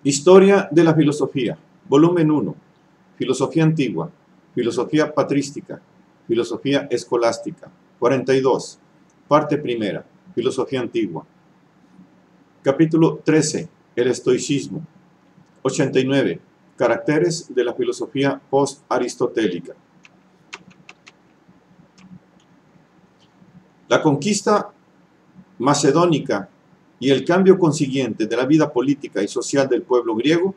Historia de la filosofía, volumen 1, filosofía antigua, filosofía patrística, filosofía escolástica, 42, parte primera, filosofía antigua. Capítulo 13, el estoicismo. 89, caracteres de la filosofía post-aristotélica. La conquista macedónica y el cambio consiguiente de la vida política y social del pueblo griego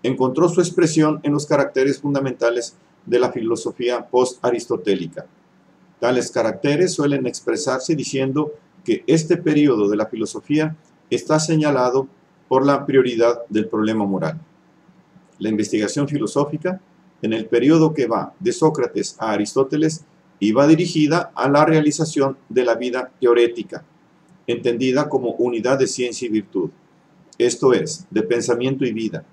encontró su expresión en los caracteres fundamentales de la filosofía post-aristotélica. Tales caracteres suelen expresarse diciendo que este periodo de la filosofía está señalado por la prioridad del problema moral. La investigación filosófica, en el periodo que va de Sócrates a Aristóteles, iba dirigida a la realización de la vida teorética, entendida como unidad de ciencia y virtud, esto es, de pensamiento y vida.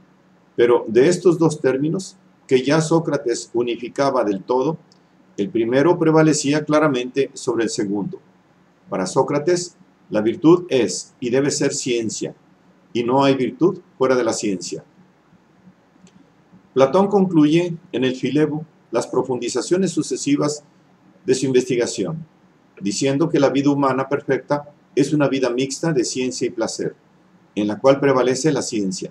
Pero de estos dos términos, que ya Sócrates unificaba del todo, el primero prevalecía claramente sobre el segundo. Para Sócrates, la virtud es y debe ser ciencia, y no hay virtud fuera de la ciencia. Platón concluye en el Filebo las profundizaciones sucesivas de su investigación, diciendo que la vida humana perfecta es una vida mixta de ciencia y placer, en la cual prevalece la ciencia.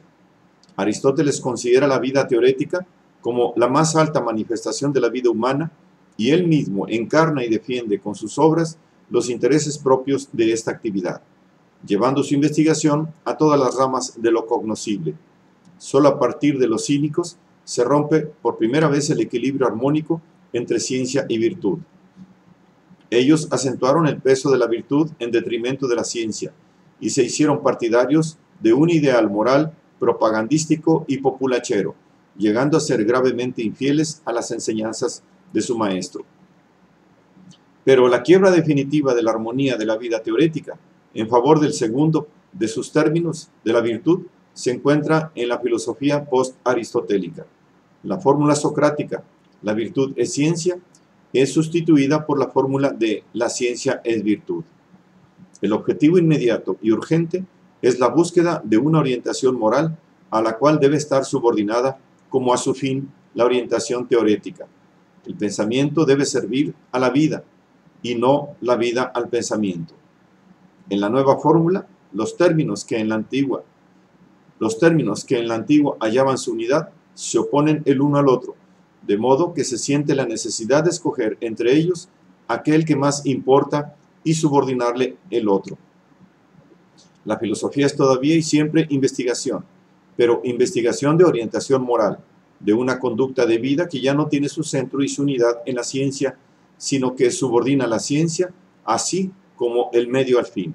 Aristóteles considera la vida teorética como la más alta manifestación de la vida humana y él mismo encarna y defiende con sus obras los intereses propios de esta actividad, llevando su investigación a todas las ramas de lo cognoscible. Solo a partir de los cínicos se rompe por primera vez el equilibrio armónico entre ciencia y virtud. Ellos acentuaron el peso de la virtud en detrimento de la ciencia y se hicieron partidarios de un ideal moral propagandístico y populachero, llegando a ser gravemente infieles a las enseñanzas de su maestro. Pero la quiebra definitiva de la armonía de la vida teorética en favor del segundo de sus términos, de la virtud, se encuentra en la filosofía post-aristotélica. La fórmula socrática, la virtud es ciencia, es sustituida por la fórmula de la ciencia es virtud. El objetivo inmediato y urgente es la búsqueda de una orientación moral a la cual debe estar subordinada como a su fin la orientación teorética. El pensamiento debe servir a la vida y no la vida al pensamiento. En la nueva fórmula, los términos que en la antigua hallaban su unidad se oponen el uno al otro, de modo que se siente la necesidad de escoger entre ellos aquel que más importa y subordinarle el otro. La filosofía es todavía y siempre investigación, pero investigación de orientación moral, de una conducta de vida que ya no tiene su centro y su unidad en la ciencia, sino que subordina la ciencia, así como el medio al fin.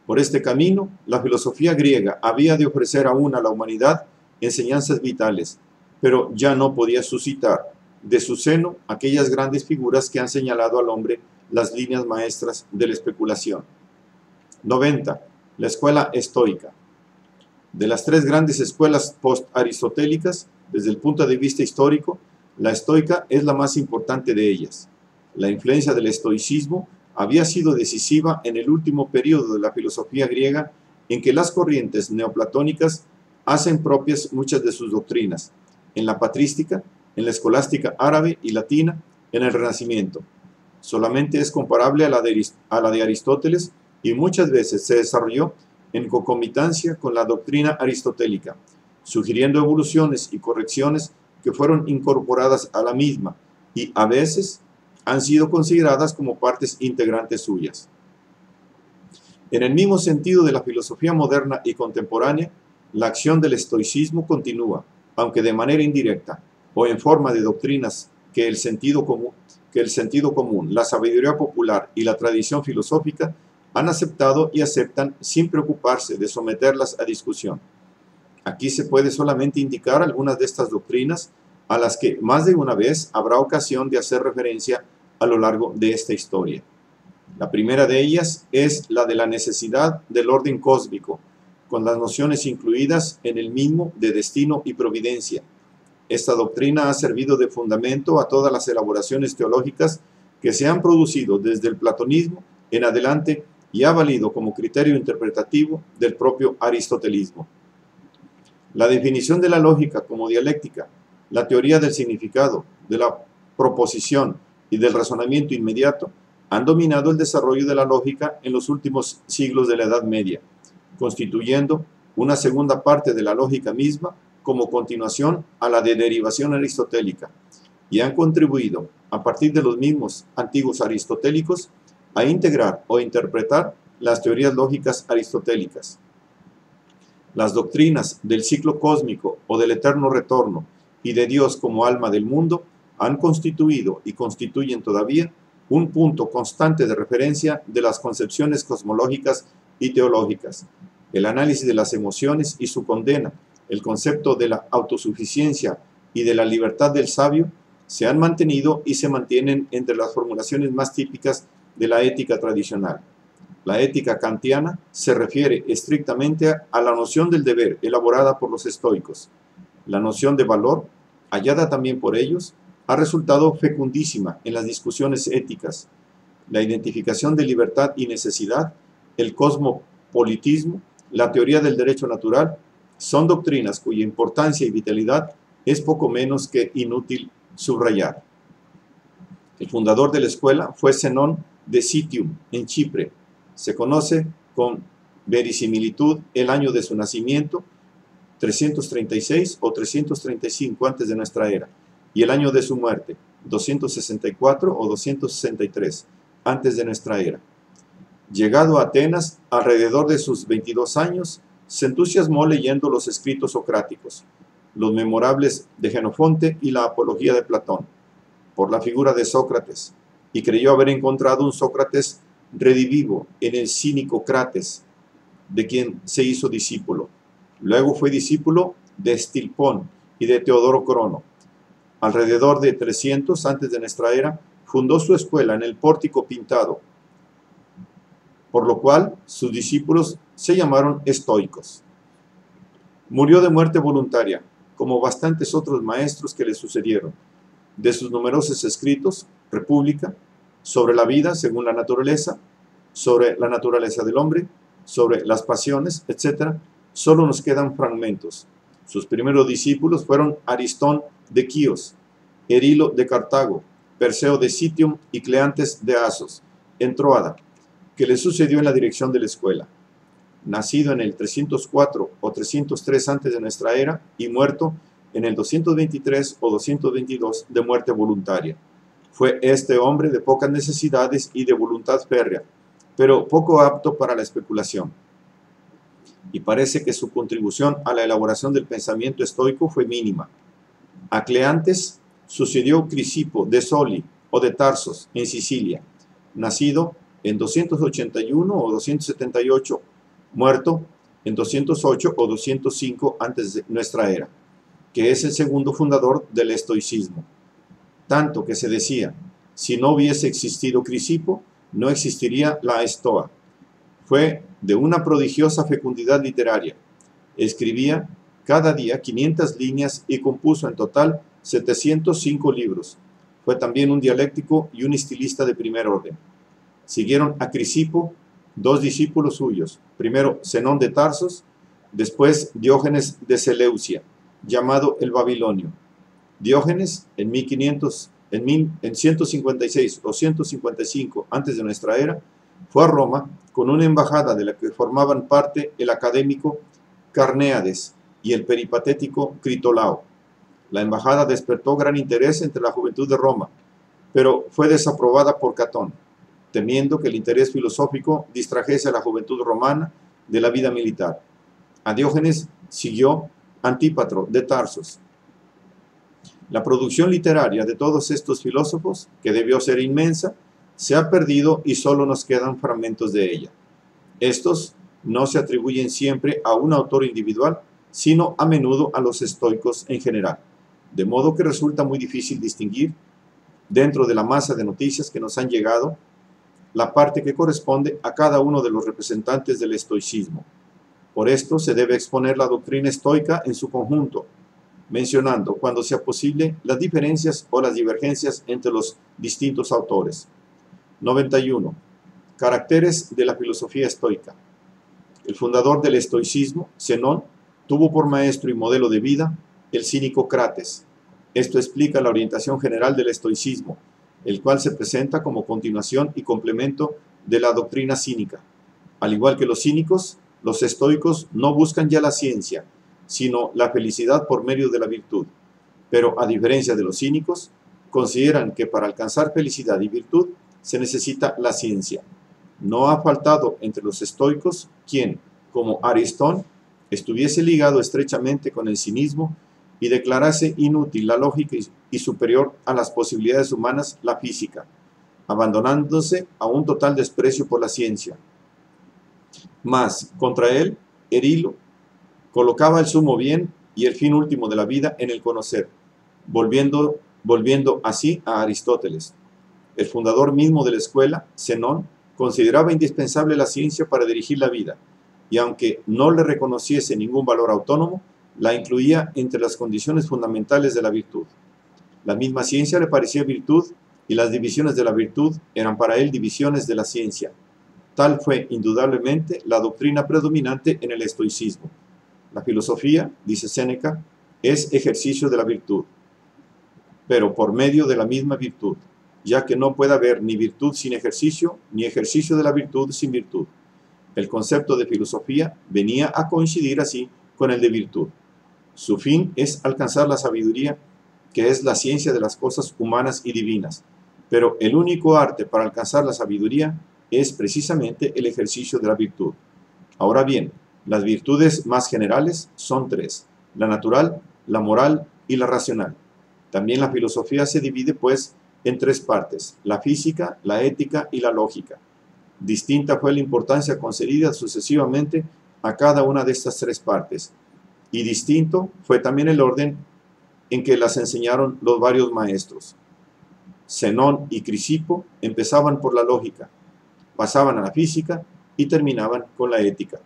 Por este camino, la filosofía griega había de ofrecer aún a la humanidad enseñanzas vitales, pero ya no podía suscitar de su seno aquellas grandes figuras que han señalado al hombre las líneas maestras de la especulación. 90. La escuela estoica. De las tres grandes escuelas post-aristotélicas, desde el punto de vista histórico, la estoica es la más importante de ellas. La influencia del estoicismo había sido decisiva en el último periodo de la filosofía griega, en que las corrientes neoplatónicas hacen propias muchas de sus doctrinas, en la patrística, en la escolástica árabe y latina, en el Renacimiento. Solamente es comparable a la de Aristóteles y muchas veces se desarrolló en concomitancia con la doctrina aristotélica, sugiriendo evoluciones y correcciones que fueron incorporadas a la misma y a veces han sido consideradas como partes integrantes suyas. En el mismo sentido de la filosofía moderna y contemporánea, la acción del estoicismo continúa, aunque de manera indirecta, o en forma de doctrinas que el sentido común, la sabiduría popular y la tradición filosófica han aceptado y aceptan sin preocuparse de someterlas a discusión. Aquí se puede solamente indicar algunas de estas doctrinas a las que más de una vez habrá ocasión de hacer referencia a lo largo de esta historia. La primera de ellas es la de la necesidad del orden cósmico, con las nociones incluidas en el mismo de destino y providencia. Esta doctrina ha servido de fundamento a todas las elaboraciones teológicas que se han producido desde el platonismo en adelante y ha valido como criterio interpretativo del propio aristotelismo. La definición de la lógica como dialéctica, la teoría del significado, de la proposición y del razonamiento inmediato han dominado el desarrollo de la lógica en los últimos siglos de la Edad Media, constituyendo una segunda parte de la lógica misma como continuación a la de derivación aristotélica, y han contribuido, a partir de los mismos antiguos aristotélicos, a integrar o interpretar las teorías lógicas aristotélicas. Las doctrinas del ciclo cósmico o del eterno retorno y de Dios como alma del mundo han constituido y constituyen todavía un punto constante de referencia de las concepciones cosmológicas y teológicas. El análisis de las emociones y su condena, el concepto de la autosuficiencia y de la libertad del sabio, se han mantenido y se mantienen entre las formulaciones más típicas de la ética tradicional. La ética kantiana se refiere estrictamente a la noción del deber elaborada por los estoicos. La noción de valor, hallada también por ellos, ha resultado fecundísima en las discusiones éticas. La identificación de libertad y necesidad, el cosmopolitismo, la teoría del derecho natural, son doctrinas cuya importancia y vitalidad es poco menos que inútil subrayar. El fundador de la escuela fue Zenón de Citium, en Chipre. Se conoce con verisimilitud el año de su nacimiento, 336 o 335 antes de nuestra era, y el año de su muerte, 264 o 263 antes de nuestra era. Llegado a Atenas, alrededor de sus 22 años, se entusiasmó leyendo los escritos socráticos, los memorables de Jenofonte y la apología de Platón, por la figura de Sócrates, y creyó haber encontrado un Sócrates redivivo en el cínico Crates, de quien se hizo discípulo. Luego fue discípulo de Estilpón y de Teodoro Crono. Alrededor de 300 antes de nuestra era, fundó su escuela en el pórtico pintado, por lo cual sus discípulos se llamaron estoicos. Murió de muerte voluntaria, como bastantes otros maestros que le sucedieron. De sus numerosos escritos, República, sobre la vida según la naturaleza, sobre la naturaleza del hombre, sobre las pasiones, etc., solo nos quedan fragmentos. Sus primeros discípulos fueron Aristón de Quíos, Erilo de Cartago, Perseo de Citium y Cleantes de Asos, en Troada, que le sucedió en la dirección de la escuela. Nacido en el 304 o 303 antes de nuestra era y muerto en el 223 o 222 de muerte voluntaria. Fue este hombre de pocas necesidades y de voluntad férrea, pero poco apto para la especulación. Y parece que su contribución a la elaboración del pensamiento estoico fue mínima. A Cleantes sucedió Crisipo de Soli o de Tarsos, en Sicilia, nacido en 281 o 278, muerto en 208 o 205 antes de nuestra era, que es el segundo fundador del estoicismo. Tanto que se decía, si no hubiese existido Crisipo, no existiría la Estoa. Fue de una prodigiosa fecundidad literaria. Escribía cada día 500 líneas y compuso en total 705 libros. Fue también un dialéctico y un estilista de primer orden. Siguieron a Crisipo dos discípulos suyos, primero Zenón de Tarsos, después Diógenes de Seleucia, llamado el Babilonio. Diógenes, en 156 o 155 antes de nuestra era, fue a Roma con una embajada de la que formaban parte el académico Carnéades y el peripatético Critolao. La embajada despertó gran interés entre la juventud de Roma, pero fue desaprobada por Catón, temiendo que el interés filosófico distrajese a la juventud romana de la vida militar. A Diógenes siguió Antípatro de Tarsos. La producción literaria de todos estos filósofos, que debió ser inmensa, se ha perdido y solo nos quedan fragmentos de ella. Estos no se atribuyen siempre a un autor individual, sino a menudo a los estoicos en general, de modo que resulta muy difícil distinguir, dentro de la masa de noticias que nos han llegado, la parte que corresponde a cada uno de los representantes del estoicismo. Por esto se debe exponer la doctrina estoica en su conjunto, mencionando, cuando sea posible, las diferencias o las divergencias entre los distintos autores. 91. Caracteres de la filosofía estoica. El fundador del estoicismo, Zenón, tuvo por maestro y modelo de vida el cínico Crates. Esto explica la orientación general del estoicismo, el cual se presenta como continuación y complemento de la doctrina cínica. Al igual que los cínicos, los estoicos no buscan ya la ciencia, sino la felicidad por medio de la virtud. Pero a diferencia de los cínicos, consideran que para alcanzar felicidad y virtud se necesita la ciencia. No ha faltado entre los estoicos quien, como Aristón, estuviese ligado estrechamente con el cinismo y declarase inútil la lógica y superior a las posibilidades humanas la física, abandonándose a un total desprecio por la ciencia. Mas, contra él, Erilo colocaba el sumo bien y el fin último de la vida en el conocer, volviendo así a Aristóteles. El fundador mismo de la escuela, Zenón, consideraba indispensable la ciencia para dirigir la vida, y aunque no le reconociese ningún valor autónomo, la incluía entre las condiciones fundamentales de la virtud. La misma ciencia le parecía virtud, y las divisiones de la virtud eran para él divisiones de la ciencia. Tal fue indudablemente la doctrina predominante en el estoicismo. La filosofía, dice Séneca, es ejercicio de la virtud, pero por medio de la misma virtud, ya que no puede haber ni virtud sin ejercicio, ni ejercicio de la virtud sin virtud. El concepto de filosofía venía a coincidir así con el de virtud. Su fin es alcanzar la sabiduría, que es la ciencia de las cosas humanas y divinas, pero el único arte para alcanzar la sabiduría es precisamente el ejercicio de la virtud. Ahora bien, las virtudes más generales son tres: la natural, la moral y la racional. También la filosofía se divide, pues, en tres partes: la física, la ética y la lógica. Distinta fue la importancia concedida sucesivamente a cada una de estas tres partes, y distinto fue también el orden en que las enseñaron los varios maestros. Zenón y Crisipo empezaban por la lógica, pasaban a la física y terminaban con la ética.